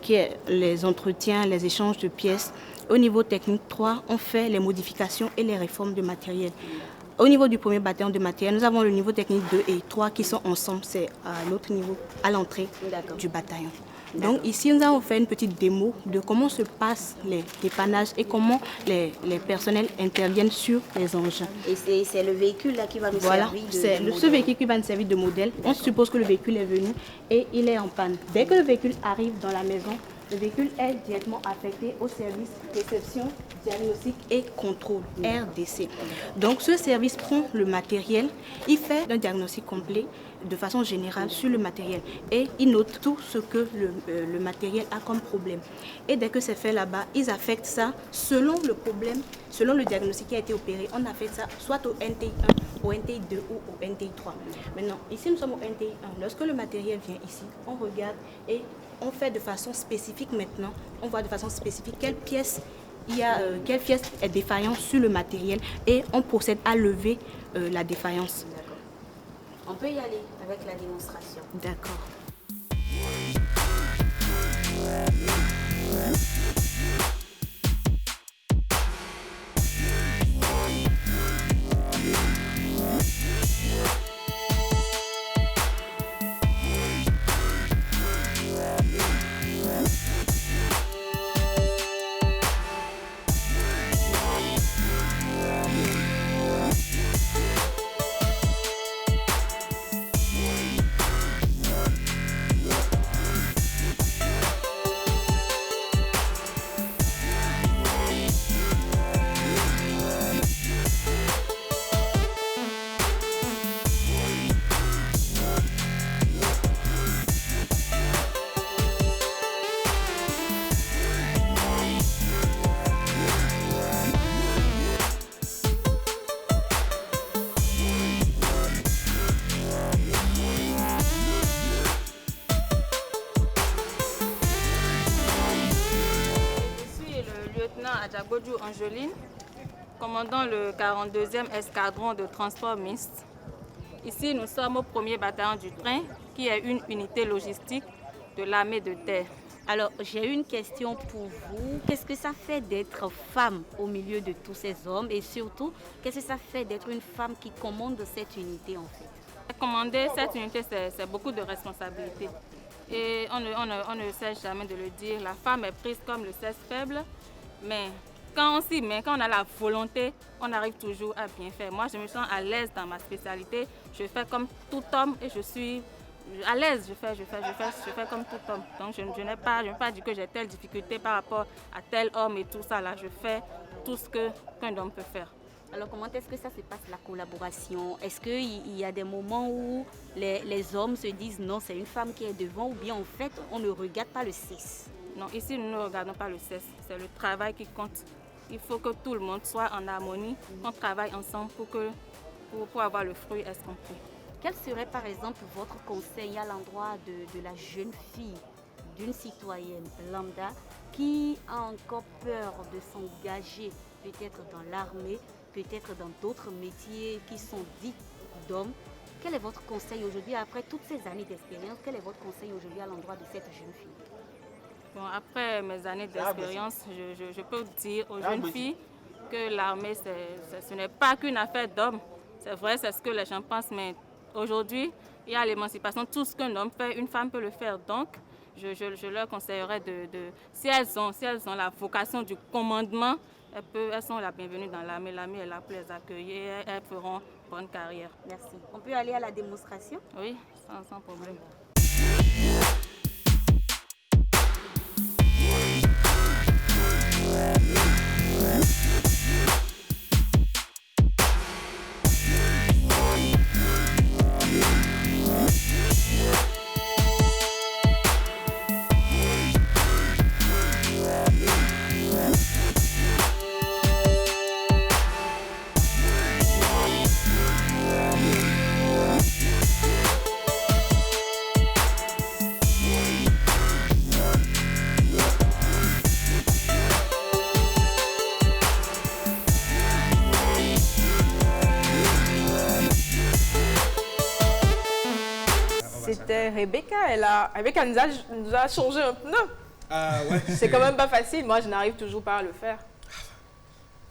qui est les entretiens, les échanges de pièces. Au niveau technique 3, on fait les modifications et les réformes de matériel. Au niveau du 1er bataillon de matériel, nous avons le niveau technique 2 et 3 qui sont ensemble, c'est à l'autre niveau, à l'entrée du bataillon. Donc ici, nous avons fait une petite démo de comment se passent les dépannages et comment les personnels interviennent sur les engins. Et c'est le véhicule là qui va nous servir de modèle. Ce véhicule qui va nous servir de modèle. On suppose que le véhicule est venu et il est en panne. Dès que le véhicule arrive dans la maison, le véhicule est directement affecté au service réception, diagnostic et contrôle, RDC. Donc ce service prend le matériel, il fait un diagnostic complet de façon générale sur le matériel et il note tout ce que le matériel a comme problème. Et dès que c'est fait là-bas, ils affectent ça selon le problème, selon le diagnostic qui a été opéré. On affecte ça soit au NTI 1, au NTI 2 ou au NTI 3. Maintenant, ici nous sommes au NTI 1. Lorsque le matériel vient ici, on regarde et on fait de façon spécifique maintenant, on voit de façon spécifique quelle pièce est défaillante sur le matériel et on procède à lever la défaillance. On peut y aller avec la démonstration. D'accord. Adjagodjou Angeline, commandant le 42e escadron de transport mixte. Ici, nous sommes au 1er bataillon du train, qui est une unité logistique de l'armée de terre. Alors, j'ai une question pour vous. Qu'est-ce que ça fait d'être femme au milieu de tous ces hommes? Et surtout, qu'est-ce que ça fait d'être une femme qui commande cette unité en fait? Commander cette unité, c'est beaucoup de responsabilités. Et on ne cesse jamais de le dire. La femme est prise comme le sexe faible. Mais quand on s'y met, quand on a la volonté, on arrive toujours à bien faire. Moi, je me sens à l'aise dans ma spécialité. Je fais comme tout homme et je suis à l'aise. Je fais comme tout homme. Donc, je ne vais pas dire que j'ai telle difficulté par rapport à tel homme et tout ça. Là, je fais tout ce qu'un homme peut faire. Alors, comment est-ce que ça se passe, la collaboration? Est-ce qu'il y a des moments où les hommes se disent non, c'est une femme qui est devant, ou bien en fait, on ne regarde pas le sexe? Non, ici, nous ne regardons pas le sexe. C'est le travail qui compte. il faut que tout le monde soit en harmonie, qu'on travaille ensemble pour avoir le fruit escompté. Quel serait par exemple votre conseil à l'endroit de la jeune fille, d'une citoyenne lambda qui a encore peur de s'engager peut-être dans l'armée, peut-être dans d'autres métiers qui sont dits d'hommes? Quel est votre conseil aujourd'hui, après toutes ces années d'expérience, quel est votre conseil aujourd'hui à l'endroit de cette jeune fille? Bon, après mes années d'expérience, je peux dire aux jeunes filles que l'armée, ce n'est pas qu'une affaire d'hommes. C'est vrai, c'est ce que les gens pensent, mais aujourd'hui, il y a l'émancipation. Tout ce qu'un homme fait, une femme peut le faire. Donc, je leur conseillerais si elles ont la vocation du commandement, elles sont la bienvenue dans l'armée. L'armée est là pour les accueillir. Elles feront bonne carrière. Merci. On peut aller à la démonstration? Oui, sans problème. C'était Rebecca. Rebecca nous a changé un pneu. Ouais. C'est quand même pas facile. Moi, je n'arrive toujours pas à le faire.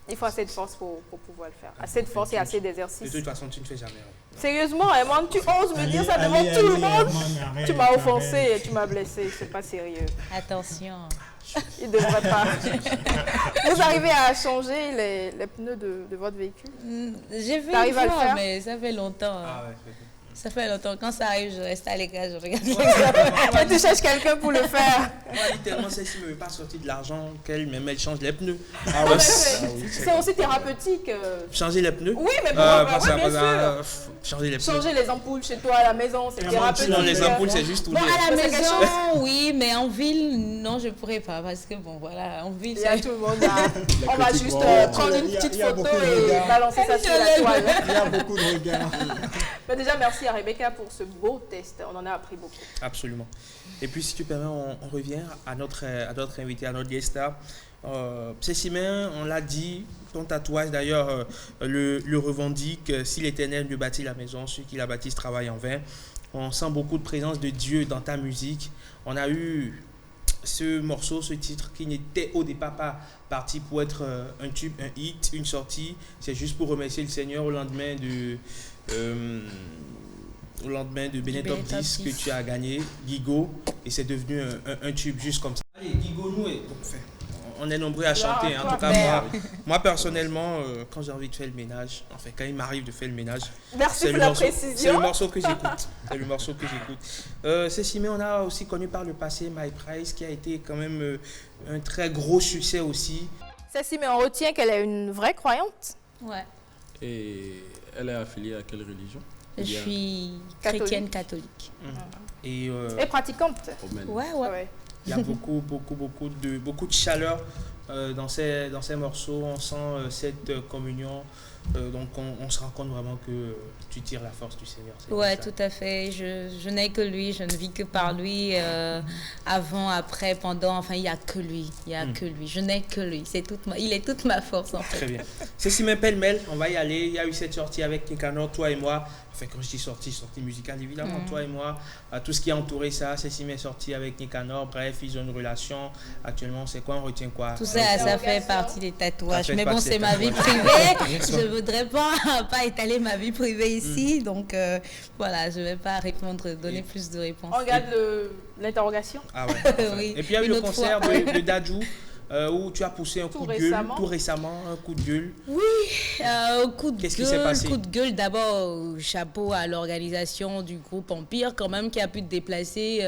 Il faut assez de force pour pouvoir le faire. Assez de force et assez d'exercice. De toute façon, tu ne fais jamais. Sérieusement, Emma, tu oses me dire ça devant tout le monde? Tu m'as offensé et tu m'as blessé. C'est pas sérieux. Attention. Il ne devrait pas. Vous arrivez à changer les pneus de votre véhicule? J'ai vu une fois, mais ça fait longtemps. Ah ouais. Ça fait longtemps. Quand ça arrive, je reste à l'écart, je regarde. Ouais. Tu cherches quelqu'un pour le faire. Moi, littéralement, celle-ci ne veut pas sortir de l'argent qu'elle-même, elle change les pneus. Ah ouais, c'est aussi thérapeutique. Changer les pneus? Oui, mais bien sûr. Changer les pneus. Changer les ampoules chez toi à la maison, c'est thérapeutique. Non, les ampoules, c'est juste tout. Bon, à la maison, oui, mais en ville, non, je ne pourrais pas. Parce que, bon, voilà, en ville, il y a tout le monde là. On va juste prendre une petite photo et balancer ça sur la toile. Il y a beaucoup de regards. Mais déjà, merci à Rebecca pour ce beau test. On en a appris beaucoup. Absolument. Et puis, si tu permets, on revient à notre invité, à notre guest star. Cécimen, on l'a dit, ton tatouage d'ailleurs le revendique. Si l'Éternel ne bâtit la maison, ceux qui la bâtissent travaillent en vain. On sent beaucoup de présence de Dieu dans ta musique. On a eu ce morceau, ce titre qui n'était au départ pas parti pour être un tube, un hit, une sortie. C'est juste pour remercier le Seigneur au lendemain de Benet Top 10 que tu as gagné, Guigo, et c'est devenu un tube juste comme ça. Allez, Guigo, nous, on est nombreux à chanter. En tout cas, moi personnellement, quand j'ai envie de faire le ménage, enfin, quand il m'arrive de faire le ménage, c'est le morceau que j'écoute. C'est le morceau que j'écoute. Cécimé, on a aussi connu par le passé My Price, qui a été quand même un très gros succès aussi. Cécimé, on retient qu'elle est une vraie croyante. Ouais. Et elle est affiliée à quelle religion? Je suis chrétienne catholique. Et pratiquante. Ouais. Il y a beaucoup de chaleur dans ces morceaux. On sent cette communion. Donc on se rend compte vraiment que tu tires la force du Seigneur. Ouais, tout à fait. Je n'ai que lui, je ne vis que par lui. Avant, après, pendant, enfin, il n'y a que lui. Il n'y a que lui. Je n'ai que lui. Il est toute ma force en fait. Très bien. Cécimen pêle-mêle, on va y aller. Il y a eu cette sortie avec Nicanor, toi et moi. Enfin, quand je dis sortie musicale, évidemment, toi et moi. Tout ce qui a entouré ça, Cécimen est sorti avec Nicanor. Bref, ils ont une relation. Actuellement, c'est quoi? On retient quoi? Tout ça, ça fait partie des tatouages. Mais bon, c'est ma vie privée. Je ne voudrais pas étaler ma vie privée ici. Donc, voilà, je ne vais pas donner plus de réponses. On regarde l'interrogation. Ah ouais. Oui. Et puis, il y a eu le concert de Dadju. Où tu as poussé un coup de gueule tout récemment, un coup de gueule. Oui, coup de Qu'est-ce qui s'est passé? Coup de gueule, d'abord, chapeau à l'organisation du groupe Empire, quand même, qui a pu déplacer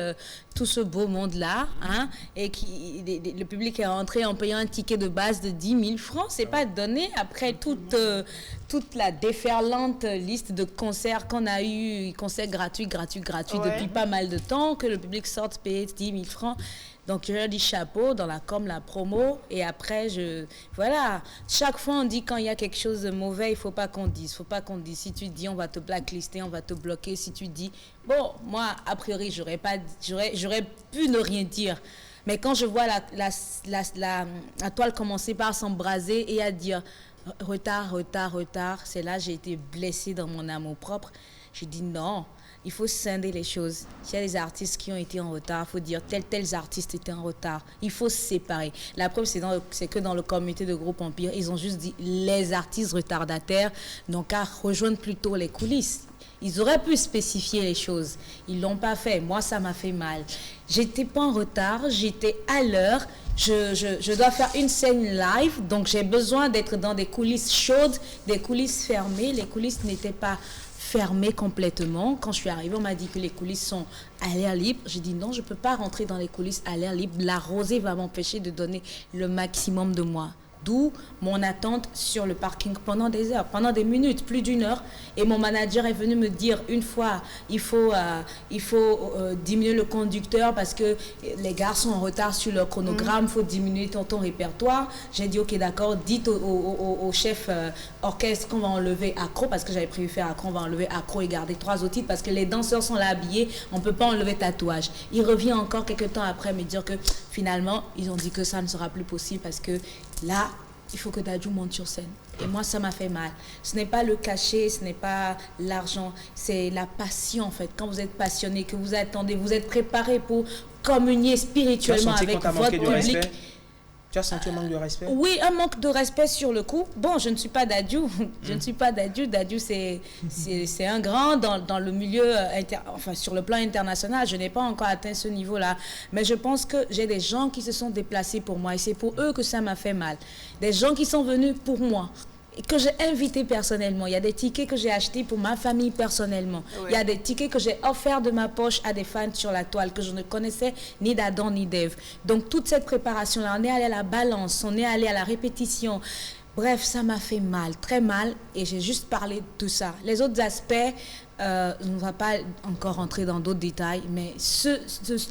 tout ce beau monde-là. Hein, et le public est rentré en payant un ticket de base de 10 000 francs. C'est pas donné après toute la déferlante liste de concerts qu'on a eu, concerts gratuits depuis pas mal de temps, que le public sorte payer 10 000 francs. Donc, je leur dis chapeau dans la com, la promo. Et après, voilà. Chaque fois, on dit quand il y a quelque chose de mauvais, il ne faut pas qu'on dise. Il ne faut pas qu'on dise. Si tu dis, on va te blacklister, on va te bloquer. Si tu dis, bon, moi, a priori, j'aurais pu ne rien dire. Mais quand je vois la toile commencer par s'embraser et à dire retard, c'est là que j'ai été blessée dans mon amour propre. J'ai dit non. Il faut scinder les choses. S'il y a des artistes qui ont été en retard, il faut dire tels artistes étaient en retard. Il faut se séparer. La preuve, c'est que dans le comité de Groupe Empire, ils ont juste dit les artistes retardataires n'ont qu'à rejoindre plutôt les coulisses. Ils auraient pu spécifier les choses. Ils ne l'ont pas fait. Moi, ça m'a fait mal. J'étais pas en retard, j'étais à l'heure. Je dois faire une scène live, donc j'ai besoin d'être dans des coulisses chaudes, des coulisses fermées. Les coulisses n'étaient pas fermé complètement. Quand je suis arrivée, on m'a dit que les coulisses sont à l'air libre. J'ai dit non, je ne peux pas rentrer dans les coulisses à l'air libre. La rosée va m'empêcher de donner le maximum de moi. D'où mon attente sur le parking pendant des heures, pendant des minutes, plus d'1 heure. Et mon manager est venu me dire une fois, il faut diminuer le conducteur parce que les gars sont en retard sur leur chronogramme, il faut diminuer ton répertoire. J'ai dit ok d'accord, dites au chef orchestre qu'on va enlever accro, parce que j'avais prévu faire accro, on va enlever accro et garder 3 autres titres parce que les danseurs sont là habillés, on ne peut pas enlever tatouage. Il revient encore quelques temps après me dire que finalement, ils ont dit que ça ne sera plus possible parce que là, il faut que Dadju monte sur scène. Et moi, ça m'a fait mal. Ce n'est pas le cachet, ce n'est pas l'argent, c'est la passion en fait. Quand vous êtes passionné, que vous attendez, vous êtes préparé pour communier spirituellement avec votre public. Tu as senti un manque de respect? Oui, un manque de respect sur le coup. Bon, je ne suis pas Dadju. Je ne suis pas Dadju. Dadju, c'est un grand dans le milieu, sur le plan international. Je n'ai pas encore atteint ce niveau-là. Mais je pense que j'ai des gens qui se sont déplacés pour moi. Et c'est pour eux que ça m'a fait mal. Des gens qui sont venus pour moi. Et que j'ai invité personnellement. Il y a des tickets que j'ai achetés pour ma famille personnellement. Oui. Il y a des tickets que j'ai offerts de ma poche à des fans sur la toile que je ne connaissais ni d'Adam ni d'Ève. Donc toute cette préparation-là, on est allé à la balance, on est allé à la répétition. Bref, ça m'a fait mal, très mal, et j'ai juste parlé de ça. Les autres aspects, on ne va pas encore rentrer dans d'autres détails, mais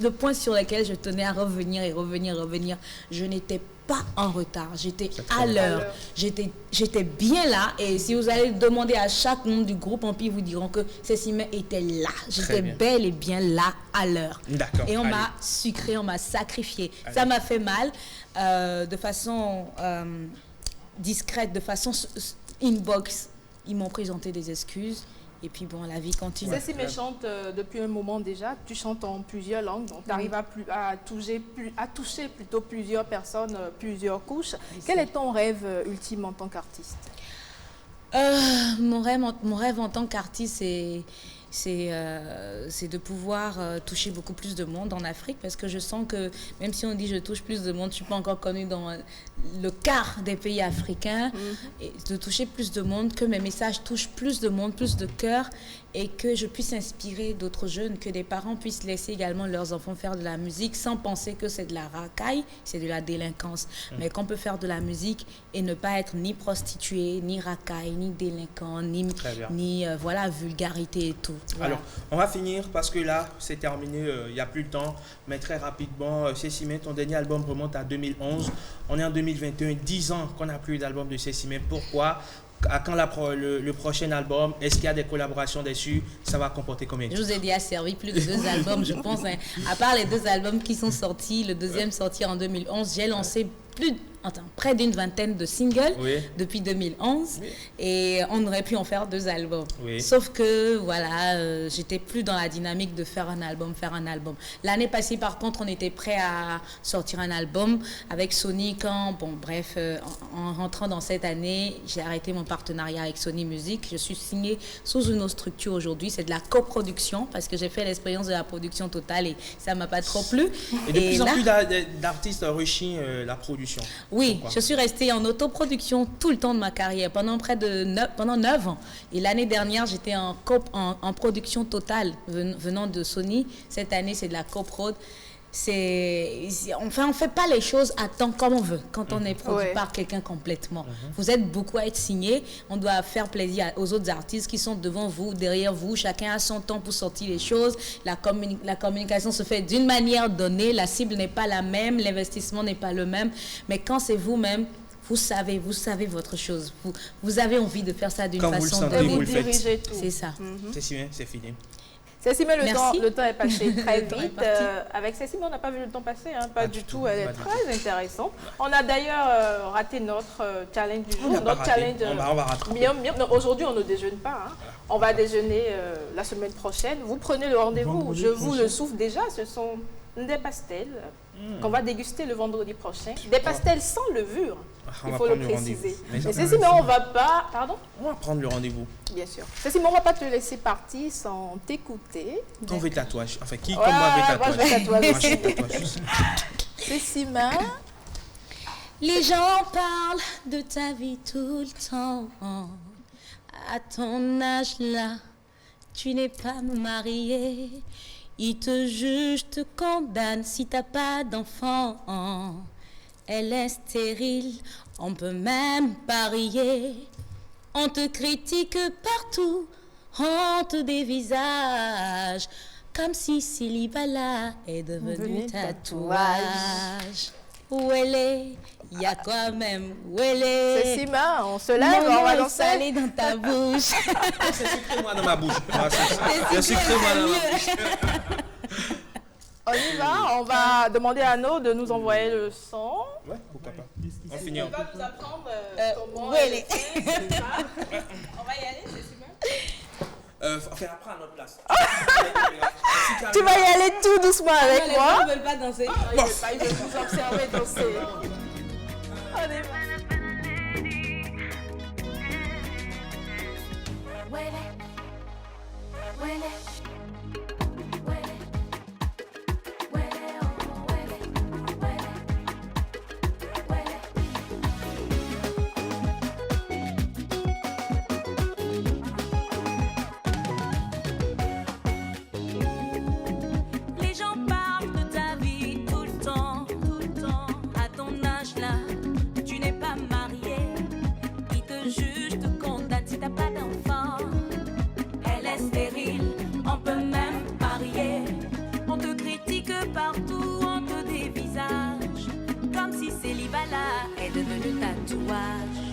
le point sur lequel je tenais à revenir, je n'étais pas en retard, j'étais à l'heure, j'étais bien là, et si vous allez demander à chaque membre du groupe Empire, vous diront que Cécimé était là, j'étais bel et bien là à l'heure. Et on m'a sucré, on m'a sacrifié. Allez. Ça m'a fait mal de façon discrète, de façon inbox. Ils m'ont présenté des excuses. Et puis bon, la vie continue. Cécimé chante depuis un moment déjà. Tu chantes en plusieurs langues, donc tu arrives à toucher plutôt plusieurs personnes, plusieurs couches. Quel est ton rêve ultime en tant qu'artiste? Mon rêve en tant qu'artiste, c'est de pouvoir toucher beaucoup plus de monde en Afrique, parce que je sens que même si on dit je touche plus de monde, je ne suis pas encore connue dans le quart des pays africains, et de toucher plus de monde, que mes messages touchent plus de monde, plus de cœur, et que je puisse inspirer d'autres jeunes, que des parents puissent laisser également leurs enfants faire de la musique sans penser que c'est de la racaille, c'est de la délinquance, mais qu'on peut faire de la musique et ne pas être ni prostitué, ni racaille, ni délinquant, ni voilà, vulgarité et tout. Voilà. Alors, on va finir parce que là, c'est terminé, il n'y a plus de temps, mais très rapidement, Cécimé, ton dernier album remonte à 2011, on est en 2021, 10 ans qu'on n'a plus d'album de Cécimé. Pourquoi? À quand le prochain album? Est-ce qu'il y a des collaborations dessus? Ça va comporter combien? Je vous ai déjà servi plus de 2 albums, je pense. Hein. À part les 2 albums qui sont sortis, le deuxième sorti en 2011, j'ai lancé près d'une vingtaine de singles depuis 2011, et on aurait pu en faire 2 albums. Sauf que voilà, j'étais plus dans la dynamique de faire un album. L'année passée, par contre, on était prêt à sortir un album avec Sony quand, en rentrant dans cette année, j'ai arrêté mon partenariat avec Sony Music. Je suis signée sous une autre structure aujourd'hui, c'est de la coproduction, parce que j'ai fait l'expérience de la production totale et ça m'a pas trop plu. Et de plus en plus d'artistes rechignent la production. Oui, pourquoi? Je suis restée en autoproduction tout le temps de ma carrière, pendant 9 ans. Et l'année dernière, j'étais en production totale venant de Sony. Cette année, c'est de la coprod. Enfin, on fait pas les choses à temps comme on veut quand on est produit par quelqu'un complètement. Vous êtes beaucoup à être signé. On doit faire plaisir aux autres artistes qui sont devant vous, derrière vous. Chacun a son temps pour sortir les choses. La communication se fait d'une manière donnée. La cible n'est pas la même. L'investissement n'est pas le même. Mais quand c'est vous-même, vous savez votre chose. Vous avez envie de faire ça d'une façon donnée. Vous dirigez tout. C'est ça. C'est fini. Cécile, le temps est passé très vite. Avec Cécile, on n'a pas vu le temps passer, hein, pas du tout. Elle est très intéressante. On a d'ailleurs raté notre challenge du jour. Notre challenge. On va rattraper. Aujourd'hui, on ne déjeune pas. Hein. On va déjeuner la semaine prochaine. Vous prenez le rendez-vous. Je vous le souffle déjà. Ce sont des pastels qu'on va déguster le vendredi prochain. Des pastels sans levure. Il faut le préciser. Mais Cécile, on ne va pas... Pardon? On va prendre le rendez-vous. Bien sûr. Cécile, on ne va pas te laisser partir sans t'écouter. Ton veut tatouage. Enfin, qui comme moi veut tatouage? Moi, je vais tatouage. Cécile, les gens parlent de ta vie tout le temps. À ton âge là, tu n'es pas marié. Ils te jugent, te condamnent si t'as pas d'enfant. Elle est stérile, on peut même parier. On te critique partout, on te dévisage. Comme si célibat là est devenu tatouage. Où elle est, il y a quoi même, où elle est. C'est Sima, on se lève, on va danser. Salé dans ta bouche. C'est sucré moi dans ma bouche. C'est sucré moi dans ma bouche. On y va, on va demander à Anno de nous envoyer le son. Ouais, pourquoi pas. On finit. On va vous apprendre comment... Où elle est. On va y aller, c'est Sima. Enfin, après à notre place. Tu vas y aller tout doucement avec moi. Les gens ne veulent pas danser. Ils veulent vous observer danser. On y va. Partout, on te dévisage, comme si célibat là est devenu tatouage.